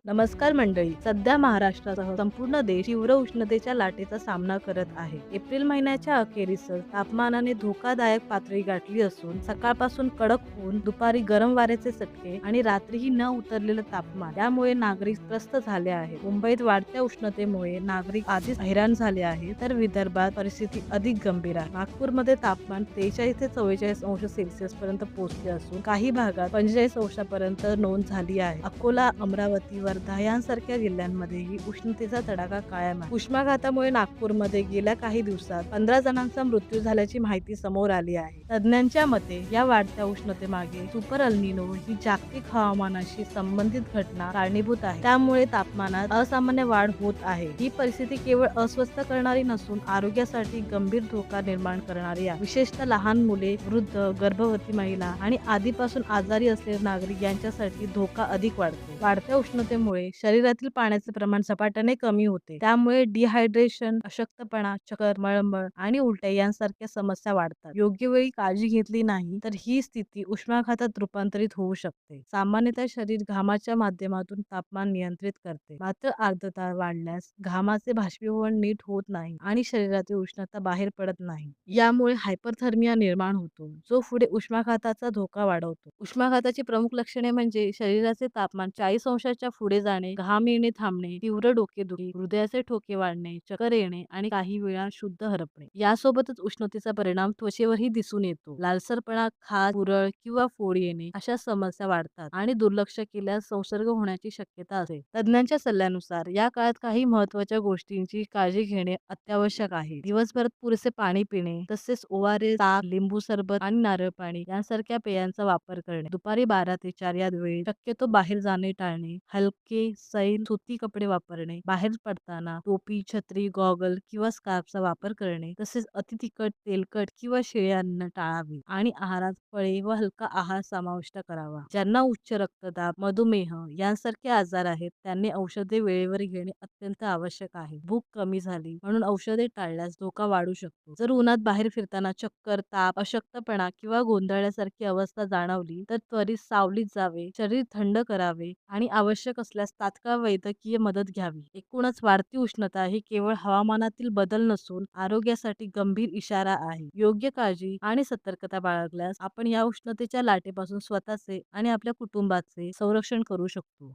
नमस्कार मंडळी. सध्या महाराष्ट्रासह संपूर्ण देश तीव्र उष्णतेच्या लाटेचा सामना करत आहे. एप्रिल महिन्याच्या अखेरीस तापमानाने धोकादायक पातळी गाठली असून सकाळपासून कडक ऊन, दुपारी गरम वाऱ्याचे चटके आणि रात्रीही न उतरलेलं तापमान यामुळे नागरिक त्रस्त झाले आहेत. मुंबईत वाढत्या उष्णतेमुळे नागरिक आधीच हैराण झाले आहेत, तर विदर्भात परिस्थिती अधिक गंभीर आहे. नागपूरमध्ये तापमान 43 ते 44 अंश सेल्सिअस पर्यंत पोहोचले असून काही भागात 45 अंशापर्यंत नोंद झाली आहे. अकोला, अमरावती, वर्धा यांसारख्या जिल्ह्यांमध्येही उष्णतेचा तडाखा कायम आहे. उष्माघातामुळे नागपूरमध्ये गेल्या काही दिवसात 15 जणांचा मृत्यू झाल्याची माहिती समोर आली आहे. तज्ज्ञांच्या मते या वाढत्या उष्णतेमागे सुपर अल्निनो ही जागतिक हवामानाशी संबंधित घटना कारणीभूत आहे. त्यामुळे तापमानात असामान्य वाढ होत आहे. ही परिस्थिती केवळ अस्वस्थ करणारी नसून आरोग्यासाठी गंभीर धोका निर्माण करणारी आहे. विशेषतः लहान मुले, वृद्ध, गर्भवती महिला आणि आधीपासून आजारी असलेले नागरिक यांच्यासाठी धोका अधिक वाढतो. वाढत्या उष्णतेमुळे शरीरातील पाण्याचे प्रमाण झपाट्याने कमी होते. त्यामुळे डिहायड्रेशन, अशक्तपणा, चक्कर, मळमळ आणि उलट्या यांसारख्या समस्या वाढतात. योग्य वेळी काळजी घेतली नाही तर ही स्थिती उष्माघातात रूपांतरित होऊ शकते. सामान्यतः शरीर घामाच्या माध्यमातून तापमान नियंत्रित करते. मात्र आर्द्रता वाढल्यास घामाचे बाष्पीभवन नीट होत नाही आणि शरीरातील उष्णता बाहेर पडत नाही. यामुळे हायपरथर्मिया निर्माण होतो, जो पुढे उष्माघाताचा धोका वाढवतो. उष्माघाताची प्रमुख लक्षणे म्हणजे शरीराचे तापमान 40 अंशाच्या पुढे जाणे, घाम येणे थांबणे, तीव्र डोकेदुखी, हृदयाचे ठोके वाढणे, चक्कर येणे आणि काही वेळा शुद्ध हरपणे. यासोबतच उष्णतेचा परिणाम त्वचेवरही दिसून येतो. लालसरपणा, खाज, पुरळ किंवा फोड येणे अशा समस्या वाढतात आणि दुर्लक्ष केल्यास संसर्ग होण्याची शक्यता असते. तज्ज्ञांच्या सल्ल्यानुसार या काळात काही महत्त्वाच्या गोष्टींची काळजी घेणे अत्यावश्यक आहे. दिवसभरात पुरेसे पाणी पिणे, तसेच ORS, ताक, लिंबू सरबत आणि नारळ पाणी यांसारख्या पेयांचा वापर करणे. दुपारी 12 ते 4 या वेळी शक्यतो बाहेर जाणे टाळणे. हलके, सैल, सुती कपडे वापरणे. बाहेर पडताना टोपी, छत्री, गॉगल किंवा स्कार्फचा वापर करणे. तसेच अतितिखट, तेलकट किंवा शिळे अन्न टाळावे आणि आहारात फळे व हलका आहार समाविष्ट करावा. ज्यांना उच्च रक्तदाब, मधुमेह यांसारखे आजार आहेत, त्यांनी औषधे वेळेवर घेणे अत्यंत आवश्यक आहे. भूक कमी झाली म्हणून औषधे टाळल्यास धोका वाढू शकतो. जर उन्हात बाहेर फिरताना चक्कर, ताप, अशक्तपणा किंवा गोंधळल्यासारखी अवस्था जाणवली तर त्वरित सावलीत जावे, शरीर थंड करावे आणि आवश्यक असल्यास तात्काळ वैद्यकीय मदत घ्यावी. एकूणच वाढती उष्णता ही केवळ हवामानातील बदल नसून आरोग्यासाठी गंभीर इशारा आहे. योग्य काळजी आणि सतर्कता बाळगल्यास आपण या उष्णतेच्या लाटेपासून स्वतःचे आणि आपल्या कुटुंबाचे संरक्षण करू शकतो.